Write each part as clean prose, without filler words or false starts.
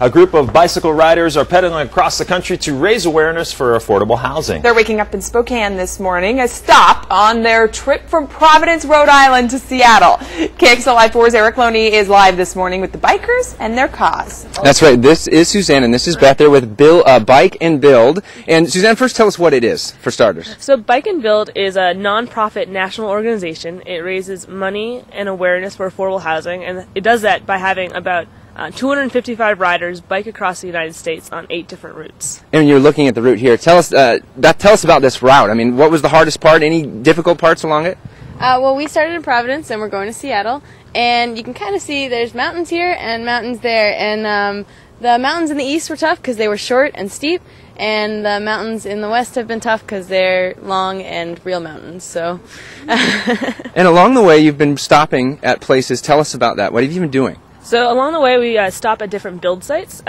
A group of bicycle riders are pedaling across the country to raise awareness for affordable housing. They're waking up in Spokane this morning, a stop on their trip from Providence, Rhode Island to Seattle. KXLI4's Erik Loney is live this morning with the bikers and their cause. That's right. This is Suzanne and this is Beth. They're with Bike and Build. And Suzanne, first tell us what it is, for starters. So Bike and Build is a non-profit national organization. It raises money and awareness for affordable housing, and it does that by having about 255 riders bike across the United States on 8 different routes. And you're looking at the route here. Tell us, Beth, tell us about this route. I mean, what was the hardest part? Any difficult parts along it? Well, we started in Providence and we're going to Seattle, and you can kind of see there's mountains here and mountains there, and the mountains in the east were tough because they were short and steep, and the mountains in the west have been tough because they're long and real mountains. So. And along the way, you've been stopping at places. Tell us about that. What have you been doing? So along the way, we stop at different build sites.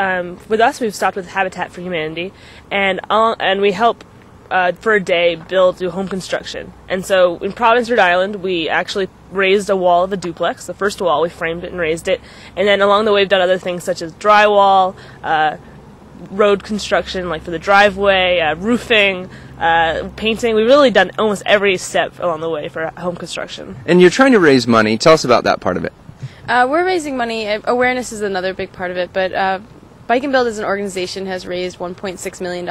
With us, we've stopped with Habitat for Humanity, and we help for a day do home construction. And so in Providence, Rhode Island, we actually raised a wall of a duplex. The first wall, we framed it and raised it. And then along the way, we've done other things such as drywall, road construction, like for the driveway, roofing, painting. We've really done almost every step along the way for home construction. And you're trying to raise money. Tell us about that part of it. We're raising money. Awareness is another big part of it, but Bike and Build as an organization has raised $1.6 million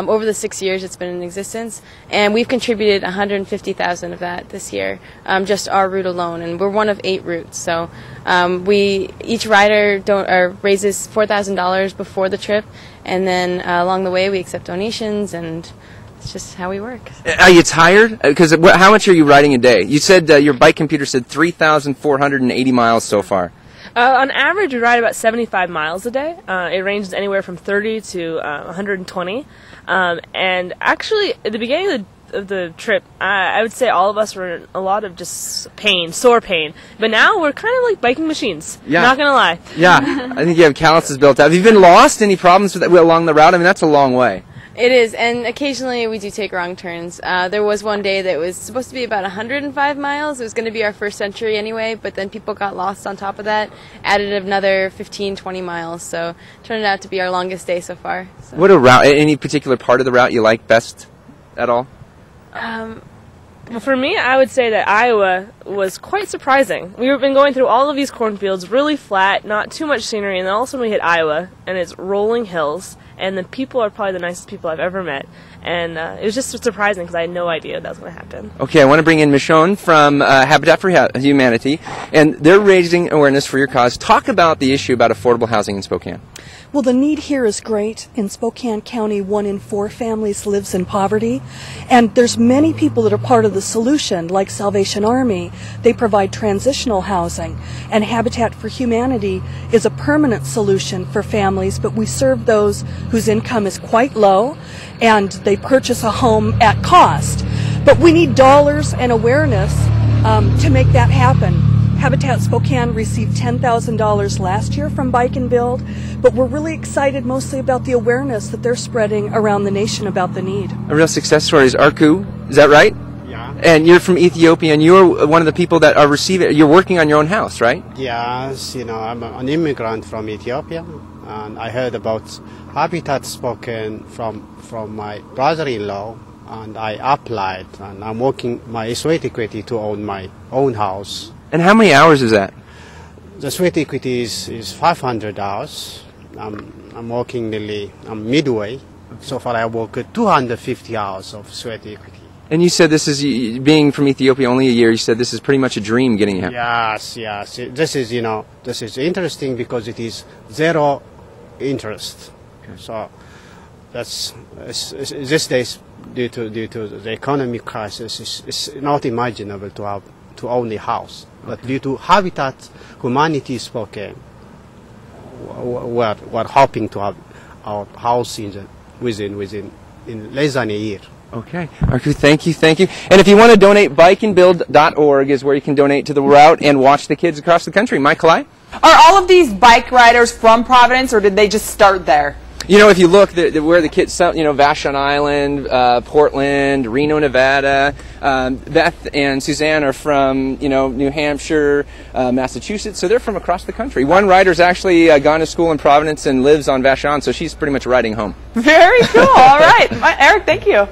over the 6 years it's been in existence, and we've contributed $150,000 of that this year, just our route alone, and we're one of 8 routes. So each rider raises $4,000 before the trip, and then along the way we accept donations, and it's just how we work. Are you tired? Because how much are you riding a day? You said your bike computer said 3,480 miles so far. On average, we ride about 75 miles a day. It ranges anywhere from 30 to 120. And actually, at the beginning of the trip, I would say all of us were in a lot of just pain, sore pain. But now we're kind of like biking machines. Yeah. Not going to lie. Yeah. I think you have calluses built up. Have you been lost? Any problems with that along the route? I mean, that's a long way. It is, and occasionally we do take wrong turns. There was one day that was supposed to be about 105 miles. It was going to be our first century anyway, but then people got lost on top of that, added another 15, 20 miles, so it turned out to be our longest day so far. So. What a route. Any particular part of the route you like best at all? Well, for me, I would say that Iowa was quite surprising. We've been going through all of these cornfields, really flat, not too much scenery, and then all of a sudden we hit Iowa, and it's rolling hills, and the people are probably the nicest people I've ever met. And it was just surprising because I had no idea that was going to happen. Okay, I want to bring in Michonne from Habitat for Humanity, and they're raising awareness for your cause. Talk about the issue about affordable housing in Spokane. Well, the need here is great. In Spokane County, 1 in 4 families lives in poverty, and there's many people that are part of the solution, like Salvation Army. They provide transitional housing, and Habitat for Humanity is a permanent solution for families, but we serve those whose income is quite low, and they purchase a home at cost. But we need dollars and awareness to make that happen. Habitat Spokane received $10,000 last year from Bike and Build, but we're really excited mostly about the awareness that they're spreading around the nation about the need. A real success story is Arku, is that right? Yeah. And you're from Ethiopia, and you're one of the people that are receiving, you're working on your own house, right? Yes, I'm an immigrant from Ethiopia, and I heard about Habitat Spokane from my brother-in-law, and I applied, and I'm working my sweat equity to own my own house. And how many hours is that? The sweat equity is 500 hours. I'm working I'm midway. So far I worked 250 hours of sweat equity. And you said this is, being from Ethiopia only a year, you said this is pretty much a dream getting here. Yes. This is interesting because it is zero interest. Okay. So these days, due to the economic crisis, it's not imaginable to own a house. But due to Habitat Humanity Spokane, we're hoping to have our house within less than a year. Okay. Arku, thank you. And if you want to donate, bikeandbuild.org is where you can donate to the route and watch the kids across the country. Michael I? Are all of these bike riders from Providence, or did they just start there? You know, if you look, where the kids, Vashon Island, Portland, Reno, Nevada, Beth and Suzanne are from, New Hampshire, Massachusetts, so they're from across the country. One rider's actually gone to school in Providence and lives on Vashon, so she's pretty much riding home. Very cool. All right. Erik, thank you.